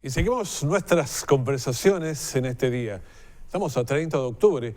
Y seguimos nuestras conversaciones en este día. Estamos a 30 de octubre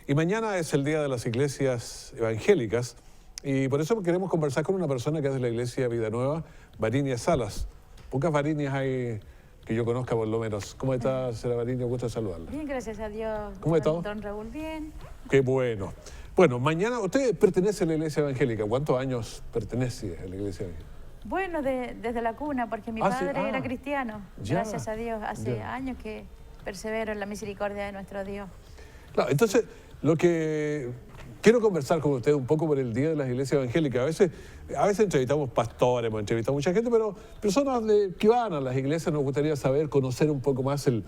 y mañana es el Día de las Iglesias Evangélicas y por eso queremos conversar con una persona que es de la Iglesia Vida Nueva, Varinia Salas. Pocas Varinias hay que yo conozca por lo menos. ¿Cómo está, señora Varinia? Gusto saludarla. Bien, gracias a Dios. ¿Cómo está? Don Raúl, bien. Qué bueno. Bueno, mañana usted pertenece a la Iglesia Evangélica. ¿Cuántos años pertenece a la Iglesia Evangélica? Bueno, desde la cuna, porque mi padre era cristiano. Ya, gracias a Dios. Hace años que persevero en la misericordia de nuestro Dios. Claro, entonces, lo que quiero conversar con usted un poco por el Día de las Iglesias Evangélicas. A veces entrevistamos pastores, hemos entrevistado mucha gente, pero personas que van a las iglesias nos gustaría saber, conocer un poco más el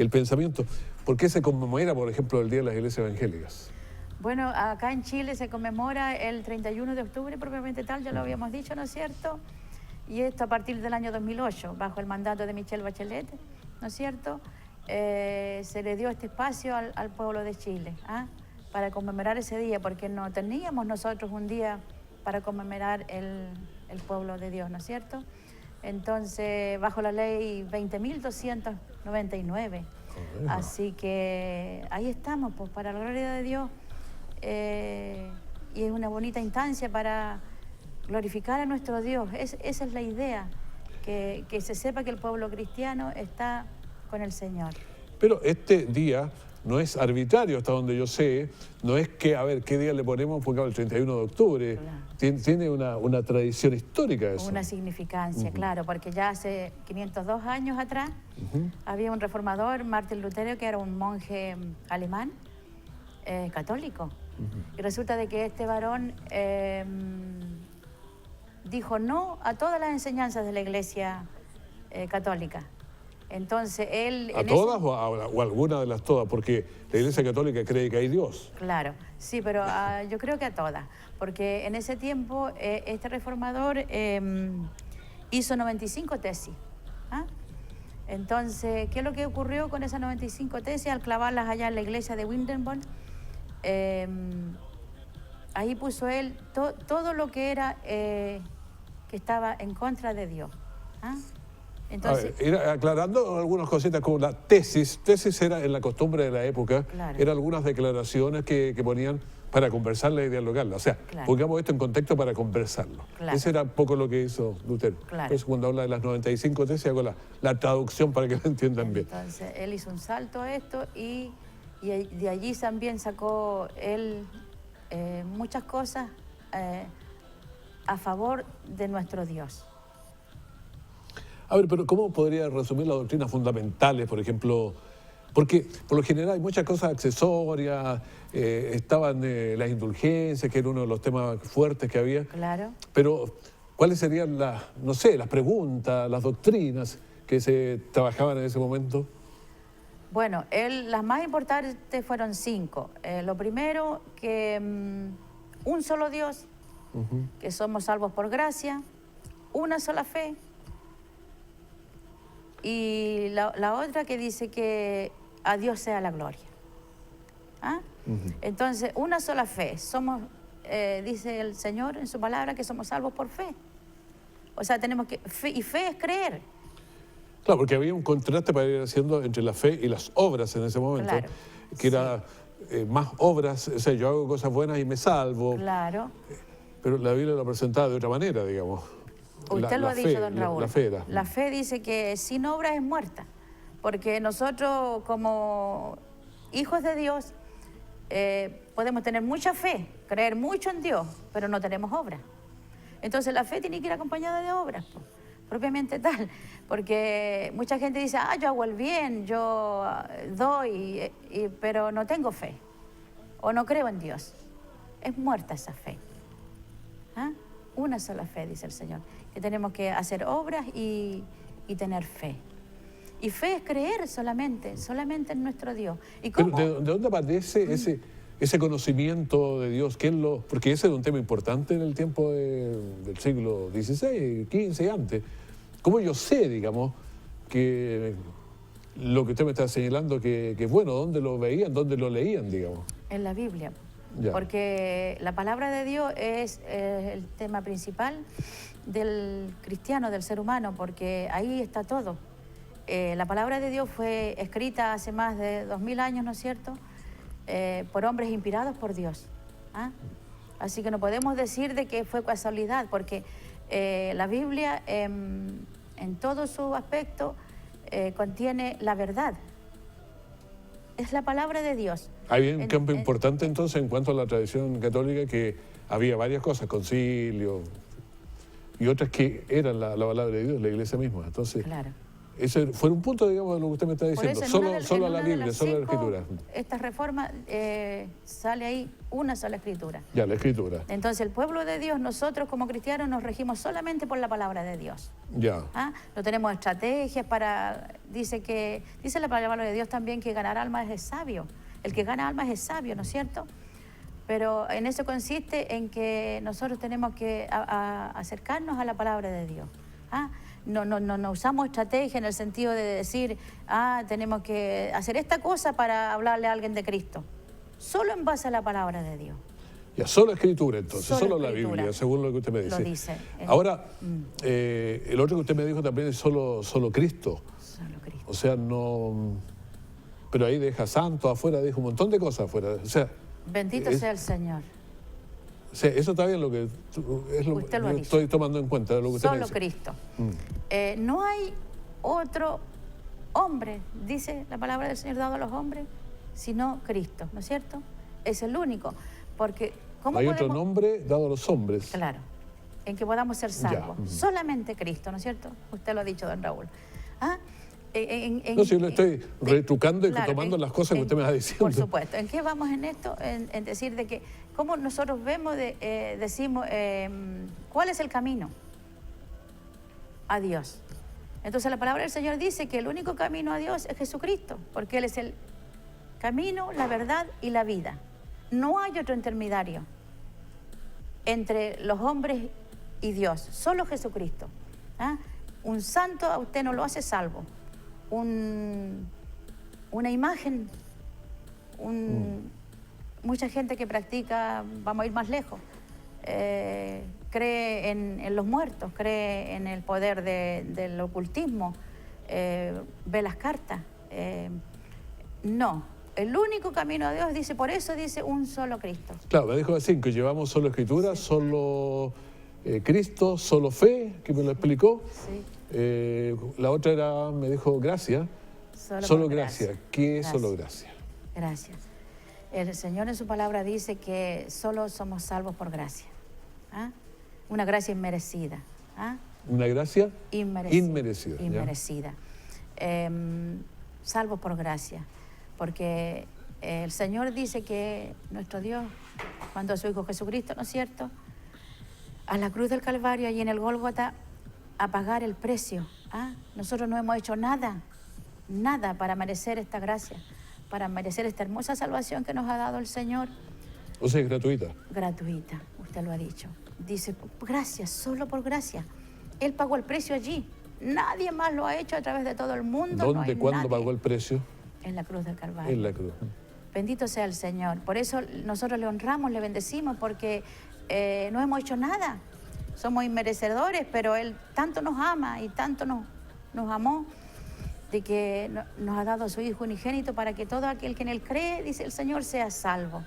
pensamiento. ¿Por qué se conmemora, por ejemplo, el Día de las Iglesias Evangélicas? Bueno, acá en Chile se conmemora el 31 de octubre, propiamente tal, ya lo habíamos dicho, ¿no es cierto? Y esto a partir del año 2008, bajo el mandato de Michelle Bachelet, ¿no es cierto? Se le dio este espacio al pueblo de Chile, para conmemorar ese día, porque no teníamos nosotros un día para conmemorar el pueblo de Dios, ¿no es cierto? Entonces, bajo la ley 20.299. Así que ahí estamos, pues, para la gloria de Dios. Y es una bonita instancia para glorificar a nuestro Dios. Esa es la idea, que se sepa que el pueblo cristiano está con el Señor. Pero este día no es arbitrario, hasta donde yo sé. No es que, a ver, ¿qué día le ponemos? Porque el 31 de octubre. Claro. Tiene una tradición histórica eso. Una significancia, claro, porque ya hace 502 años atrás había un reformador, Martín Lutero, que era un monje alemán, católico. Y resulta de que este varón dijo no a todas las enseñanzas de la Iglesia católica. Entonces él... ¿A todas o alguna de las todas? Porque la Iglesia Católica cree que hay Dios. Claro, sí, pero yo creo que a todas. Porque en ese tiempo este reformador hizo 95 tesis. Entonces, ¿qué es lo que ocurrió con esas 95 tesis al clavarlas allá en la iglesia de Wittenberg? Ahí puso él todo lo que era que estaba en contra de Dios. Entonces, aclarando algunas cositas como la tesis era en la costumbre de la época, claro, eran algunas declaraciones que ponían para conversarla y dialogarla. O sea, claro, pongamos esto en contexto para conversarlo. Claro. Ese era un poco lo que hizo Lutero. Claro. Entonces, cuando habla de las 95 tesis, hago la traducción para que lo entiendan bien. Entonces, él hizo un salto a esto y de allí también sacó él muchas cosas a favor de nuestro Dios. A ver, pero ¿cómo podría resumir las doctrinas fundamentales, por ejemplo? Porque por lo general hay muchas cosas accesorias, estaban las indulgencias, que era uno de los temas fuertes que había. Claro. Pero, ¿cuáles serían las preguntas, las doctrinas que se trabajaban en ese momento? Bueno, las más importantes fueron 5. Lo primero, que un solo Dios, que somos salvos por gracia, una sola fe. Y la otra que dice que a Dios sea la gloria. Entonces, una sola fe. Somos, dice el Señor en su palabra, que somos salvos por fe. O sea, tenemos que... y fe es creer. Claro, porque había un contraste para ir haciendo entre la fe y las obras en ese momento. Claro, que era más obras, o sea, yo hago cosas buenas y me salvo. Claro. Pero la Biblia lo presentaba de otra manera, digamos. Usted lo ha dicho, don Raúl. La fe dice que sin obras es muerta, porque nosotros como hijos de Dios podemos tener mucha fe, creer mucho en Dios, pero no tenemos obras. Entonces la fe tiene que ir acompañada de obras, propiamente tal, porque mucha gente dice, yo hago el bien, yo doy, pero no tengo fe, o no creo en Dios. Es muerta esa fe. Una sola fe, dice el Señor, que tenemos que hacer obras y tener fe. Y fe es creer solamente en nuestro Dios. ¿Y cómo? ¿Pero de dónde aparece ese conocimiento de Dios? Porque ese era un tema importante en el tiempo del siglo XVI, XV y antes. ¿Cómo yo sé, digamos, que lo que usted me está señalando que es bueno? ¿Dónde lo veían? ¿Dónde lo leían, digamos? En la Biblia. Ya. Porque la palabra de Dios es el tema principal del cristiano, del ser humano, porque ahí está todo. La palabra de Dios fue escrita hace más de 2000 años, ¿no es cierto? Por hombres inspirados por Dios. ¿Ah? Así que no podemos decir de que fue casualidad, porque la Biblia en todo su aspecto contiene la verdad. Es la palabra de Dios. Hay un cambio importante entonces en cuanto a la tradición católica, que había varias cosas, concilio y otras que eran la palabra de Dios, la iglesia misma. Entonces, claro. Ese fue un punto, digamos, de lo que usted me está diciendo. Solo a la Biblia, solo a la Escritura. Esta reforma sale ahí una sola Escritura. Ya, la Escritura. Entonces el pueblo de Dios, nosotros como cristianos nos regimos solamente por la palabra de Dios. Ya. ¿Ah? No tenemos estrategias para... Dice la palabra de Dios también que ganar almas es sabio. El que gana almas es sabio, ¿no es cierto? Pero en eso consiste en que nosotros tenemos que acercarnos a la palabra de Dios. ¿Ah? No usamos estrategia en el sentido de decir, tenemos que hacer esta cosa para hablarle a alguien de Cristo. Solo en base a la palabra de Dios. Ya, solo Escritura entonces, solo la Escritura. Biblia, según lo que usted me dice. Lo dice. Ahora, el otro que usted me dijo también es solo Cristo. Solo Cristo. O sea, no... Pero ahí deja santos afuera, deja un montón de cosas afuera. O sea... Bendito sea el Señor. O sea, eso está bien, lo que es lo Usted lo ha que dicho. estoy tomando en cuenta de lo que usted me Solo dice. Cristo. No hay otro hombre, dice la palabra del Señor, dado a los hombres, sino Cristo, ¿no es cierto? Es el único, porque ¿cómo Hay podemos... otro nombre dado a los hombres. Claro, en que podamos ser salvos. Ya. Solamente Cristo, ¿no es cierto? Usted lo ha dicho, don Raúl. No, si yo le estoy retrucando y claro, tomando las cosas que usted me va diciendo. Por supuesto. ¿En qué vamos en esto? En decir de que, ¿cómo nosotros vemos, decimos, cuál es el camino a Dios? Entonces la palabra del Señor dice que el único camino a Dios es Jesucristo, porque Él es el camino, la verdad y la vida. No hay otro intermediario entre los hombres y Dios, solo Jesucristo. ¿Ah? Un santo a usted no lo hace salvo. Una imagen, mucha gente que practica, vamos a ir más lejos, cree en los muertos, cree en el poder del ocultismo, ve las cartas. No, el único camino a Dios, dice, por eso dice un solo Cristo. Claro, me dijo así, que llevamos solo Escritura, solo Cristo, solo fe, que me lo explicó. Sí. La otra era, me dijo, gracia. Solo gracia. ¿Qué es solo gracia? Gracias. El Señor en su palabra dice que solo somos salvos por gracia. ¿Ah? Una gracia inmerecida. ¿Ah? Una gracia inmerecida. Inmerecida. Salvos por gracia. Porque el Señor dice que nuestro Dios mandó a su Hijo Jesucristo, ¿no es cierto?, a la cruz del Calvario, allí en el Gólgota, a pagar el precio. ¿Ah? Nosotros no hemos hecho nada para merecer esta gracia, para merecer esta hermosa salvación que nos ha dado el Señor. O sea, es gratuita. Gratuita, usted lo ha dicho. Dice, gracias, solo por gracia. Él pagó el precio allí. Nadie más lo ha hecho a través de todo el mundo. ¿Dónde, cuándo pagó el precio? En la cruz del Calvario. En la cruz. Bendito sea el Señor. Por eso nosotros le honramos, le bendecimos, porque no hemos hecho nada. Somos inmerecedores, pero Él tanto nos ama y tanto nos amó, de que nos ha dado a su Hijo unigénito para que todo aquel que en Él cree, dice el Señor, sea salvo.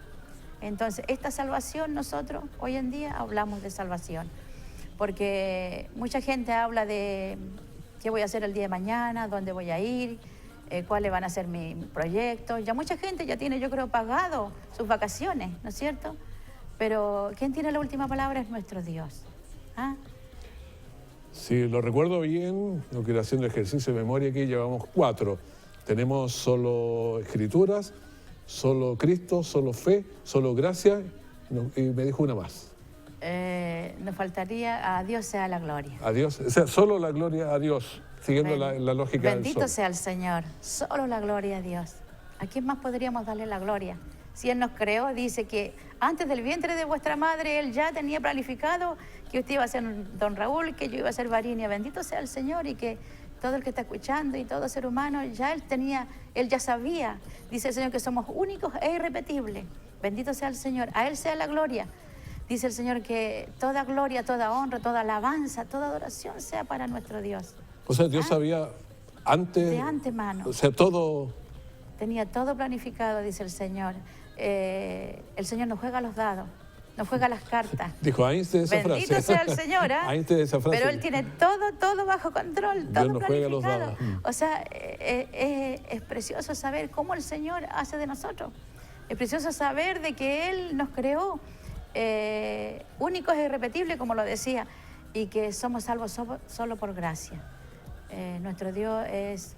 Entonces, esta salvación, nosotros hoy en día hablamos de salvación, porque mucha gente habla de qué voy a hacer el día de mañana, dónde voy a ir, cuáles van a ser mis proyectos. Ya mucha gente ya tiene, yo creo, pagado sus vacaciones, ¿no es cierto? Pero quien tiene la última palabra es nuestro Dios. ¿Ah? Si lo recuerdo bien, lo que era haciendo ejercicio de memoria aquí, llevamos 4. Tenemos solo Escrituras, solo Cristo, solo fe, solo gracia, y me dijo una más. Nos faltaría, a Dios sea la gloria. A Dios, o sea, solo la gloria a Dios, siguiendo la lógica del Bendito sol. sea el Señor, solo la gloria a Dios. ¿A quién más podríamos darle la gloria? Si Él nos creó, dice que antes del vientre de vuestra madre, Él ya tenía planificado que usted iba a ser don Raúl, que yo iba a ser Varinia. Bendito sea el Señor, y que todo el que está escuchando y todo ser humano, ya Él ya sabía. Dice el Señor que somos únicos e irrepetibles. Bendito sea el Señor, a Él sea la gloria. Dice el Señor que toda gloria, toda honra, toda alabanza, toda adoración sea para nuestro Dios. O sea, Dios sabía antes. De antemano. O sea, todo. Tenía todo planificado, dice el Señor. El Señor no juega los dados, no juega las cartas. Dijo Einstein esa frase. Bendito sea el Señor, ¿ah? Einstein esa frase. Pero Él tiene todo bajo control, todo Dios no juega los planificado. dados. O sea, es precioso saber cómo el Señor hace de nosotros. Es precioso saber de que Él nos creó únicos e irrepetibles, como lo decía, y que somos salvos solo por gracia. Nuestro Dios es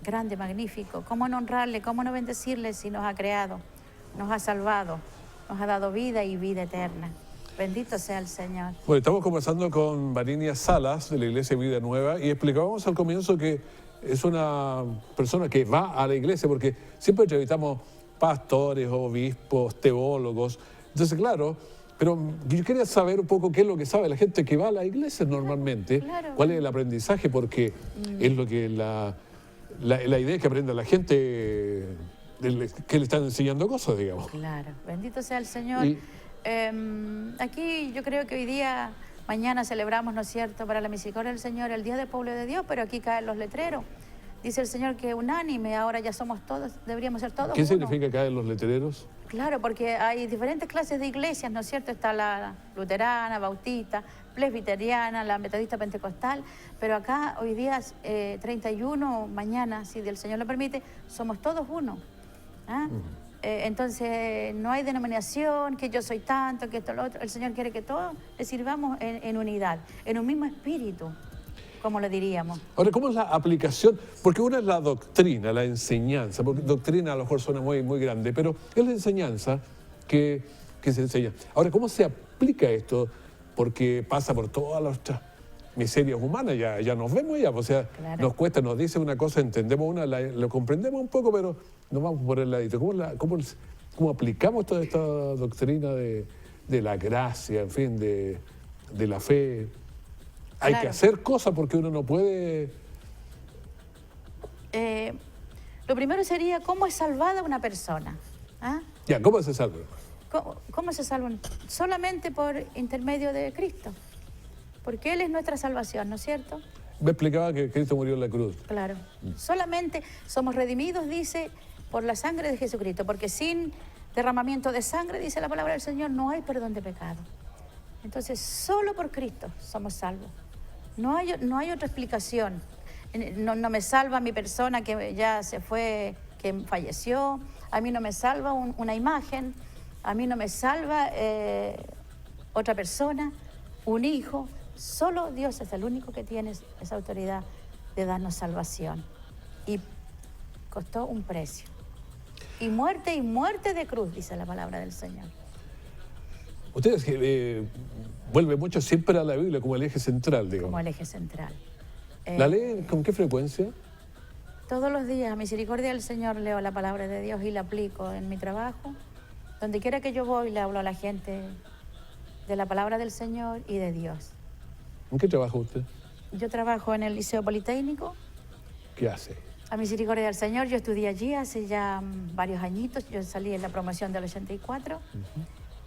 grande, magnífico. ¿Cómo no honrarle, cómo no bendecirle si nos ha creado, nos ha salvado, nos ha dado vida y vida eterna? Bendito sea el Señor. Bueno, estamos conversando con Varinia Salas de la Iglesia Vida Nueva y explicábamos al comienzo que es una persona que va a la iglesia, porque siempre entrevistamos pastores, obispos, teólogos. Entonces, claro, pero yo quería saber un poco qué es lo que sabe la gente que va a la iglesia normalmente, Claro. cuál es el aprendizaje, porque es lo que la idea es que aprenda la gente que le están enseñando cosas, digamos. Claro, bendito sea el Señor. Y- Aquí yo creo que hoy día, mañana celebramos, ¿no es cierto?, para la misericordia del Señor, el Día del Pueblo de Dios, pero aquí caen los letreros. Dice el Señor que unánime, ahora ya somos todos, deberíamos ser todos ¿Qué uno. significa caer los letreros? Claro, porque hay diferentes clases de iglesias, ¿no es cierto? Está la luterana, bautista, presbiteriana, la metodista pentecostal, pero acá hoy día 31, mañana, si el Señor lo permite, somos todos uno. ¿Ah? Entonces no hay denominación, que yo soy tanto, que esto, lo otro. El Señor quiere que todos le sirvamos en unidad, en un mismo espíritu, como lo diríamos. Ahora, ¿cómo es la aplicación? Porque una es la doctrina, la enseñanza, porque doctrina a lo mejor suena muy grande, pero es la enseñanza que se enseña. Ahora, ¿cómo se aplica esto? Porque pasa por todas las miserias humanas, ya nos vemos ya, o sea, Claro. nos cuesta, nos dice una cosa, entendemos una, lo comprendemos un poco, pero nos vamos por el ladito. ¿Cómo aplicamos toda esta doctrina de la gracia, en fin, de la fe? Hay que Claro. hacer cosas porque uno no puede. Lo primero sería cómo es salvada una persona. ¿Ah? Ya, ¿cómo se salva? ¿Cómo se salva? Solamente por intermedio de Cristo, porque Él es nuestra salvación, ¿no es cierto? Me explicaba que Cristo murió en la cruz. Claro. Solamente somos redimidos, dice, por la sangre de Jesucristo, porque sin derramamiento de sangre, dice la palabra del Señor, no hay perdón de pecado. Entonces, solo por Cristo somos salvos. No hay otra explicación. No me salva mi persona que ya se fue, que falleció. A mí no me salva una imagen. A mí no me salva otra persona, un hijo. Solo Dios es el único que tiene esa autoridad de darnos salvación. Y costó un precio. Y muerte de cruz, dice la palabra del Señor. Ustedes vuelven mucho siempre a la Biblia como el eje central, digamos. Como el eje central. ¿La leen con qué frecuencia? Todos los días, a misericordia del Señor, leo la palabra de Dios y la aplico en mi trabajo. Donde quiera que yo voy, le hablo a la gente de la palabra del Señor y de Dios. ¿En qué trabaja usted? Yo trabajo en el Liceo Politécnico. ¿Qué hace? A misericordia del Señor, yo estudié allí hace ya varios añitos. Yo salí en la promoción del 84.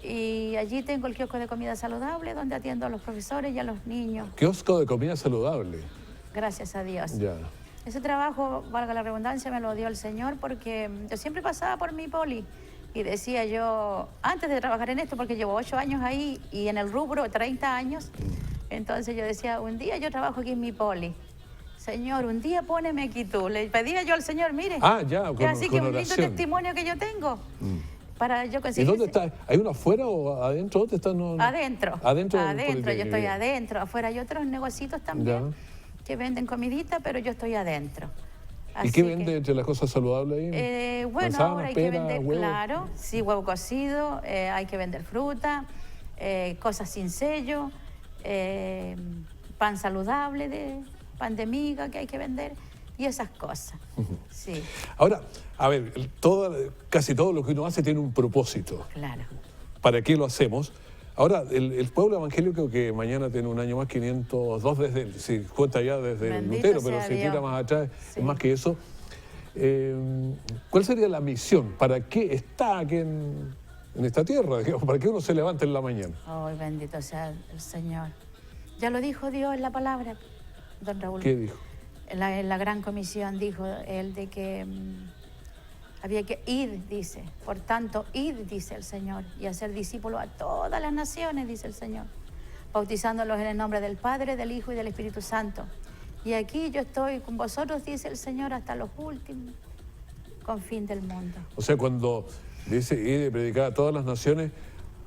Y allí tengo el kiosco de comida saludable, donde atiendo a los profesores y a los niños. Kiosco de comida saludable. Gracias a Dios. Ya. Ese trabajo, valga la redundancia, me lo dio el Señor porque yo siempre pasaba por mi poli y decía yo, antes de trabajar en esto, porque llevo 8 años ahí y en el rubro 30 años, entonces yo decía, un día yo trabajo aquí en mi poli. Señor, un día póneme aquí tú. Le pedía yo al Señor, mire. Ah, ya, con así que un lindo oración. testimonio que yo tengo para yo ¿Y conseguir. dónde está? ¿Hay uno afuera o adentro? ¿Dónde está? No. Adentro. Adentro del Adentro, yo Politécnico, estoy ya. adentro. Afuera hay otros negocios también que venden comidita, pero yo estoy adentro. ¿Y Así qué que, vende entre las cosas saludables ahí? bueno, Manzana, ahora hay que pera, vender, huevo. claro, sí, huevo cocido, hay que vender fruta, cosas sin sello, pan saludable, pan de miga que hay que vender y esas cosas. Sí, Ahora, a ver, casi todo lo que uno hace tiene un propósito. claro. ¿Para qué lo hacemos? Ahora, el pueblo evangélico que mañana tiene un año más, 502 desde, si cuenta ya desde el Bendito Lutero, pero sea si tira Dios. más atrás, Sí. es más que eso. ¿Cuál sería la misión? ¿Para qué está aquí en esta tierra? Digamos, ¿para qué uno se levanta en la mañana? Ay, bendito sea el Señor. Ya lo dijo Dios en la palabra, don Raúl. ¿Qué dijo? en la gran comisión dijo él de que había que ir, dice. Por tanto, id, dice el Señor, y hacer discípulos a todas las naciones, dice el Señor, bautizándolos en el nombre del Padre, del Hijo y del Espíritu Santo. Y aquí yo estoy con vosotros, dice el Señor, hasta los últimos confines del mundo. O sea, cuando dice ir y predicar a todas las naciones,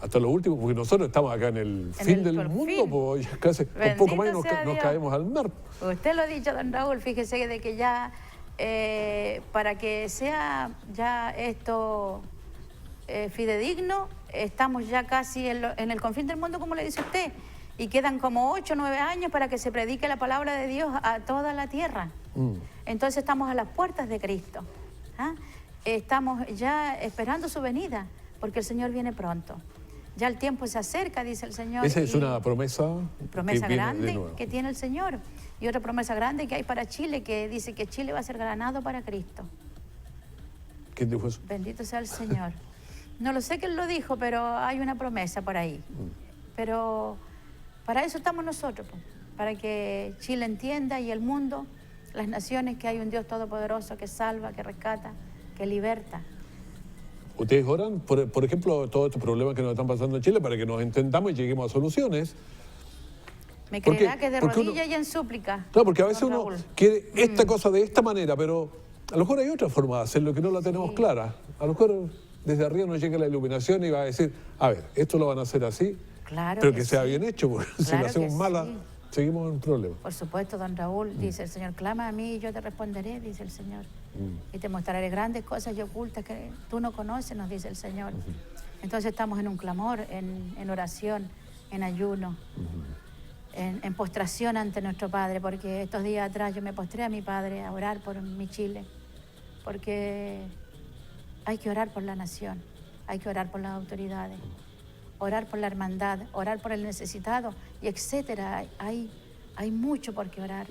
hasta lo último, porque nosotros estamos acá en el fin del mundo, pues ya casi con poco más nos caemos al mar. Usted lo ha dicho, don Raúl, fíjese de que ya, para que sea ya esto fidedigno, estamos ya casi en el confín del mundo, como le dice usted, y quedan como 8 o 9 años para que se predique la palabra de Dios a toda la tierra. Entonces estamos a las puertas de Cristo. ¿Ah? Estamos ya esperando su venida, porque el Señor viene pronto. Ya el tiempo se acerca, dice el Señor. Esa es una promesa grande que tiene el Señor. Y otra promesa grande que hay para Chile, que dice que Chile va a ser ganado para Cristo. ¿Quién dijo eso? Bendito sea el Señor. No lo sé quién lo dijo, pero hay una promesa por ahí. Pero para eso estamos nosotros, para que Chile entienda y el mundo, las naciones, que hay un Dios todopoderoso que salva, que rescata, que liberta. ¿Ustedes oran, por ejemplo, todos estos problemas que nos están pasando en Chile para que nos entendamos y lleguemos a soluciones? Me creerá que de rodillas y en súplica. Claro, porque a veces uno quiere esta cosa de esta manera, pero a lo mejor hay otra forma de hacerlo que no la tenemos clara. A lo mejor desde arriba nos llega la iluminación y va a decir, a ver, esto lo van a hacer así, claro, pero que sea bien hecho, porque si lo hacemos mala, seguimos en un problema. Por supuesto, don Raúl, dice el Señor, clama a mí y yo te responderé, dice el Señor. Y te mostraré grandes cosas y ocultas que tú no conoces, nos dice el Señor. Entonces estamos en un clamor, en oración, en ayuno, en postración ante nuestro Padre, porque estos días atrás yo me postré a mi Padre a orar por mi Chile, porque hay que orar por la nación, hay que orar por las autoridades, orar por la hermandad, orar por el necesitado, y etcétera. Hay mucho por qué orar.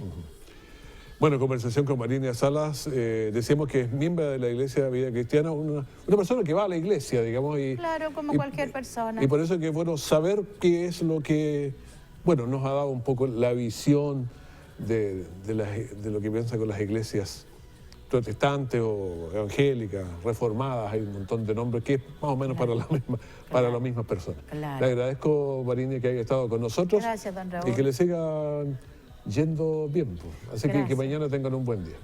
Bueno, conversación con Marinia Salas, decíamos que es miembro de la Iglesia de Vida Cristiana, una persona que va a la iglesia, digamos. Claro, como cualquier persona. Y por eso es que es bueno saber qué es lo que, bueno, nos ha dado un poco la visión de lo que piensa con las iglesias protestantes o evangélicas, reformadas, hay un montón de nombres que es más o menos para las mismas personas. Le agradezco, Marinia, que haya estado con nosotros. Gracias, don Raúl. Y que le sigan yendo bien. Así que mañana tengan un buen día.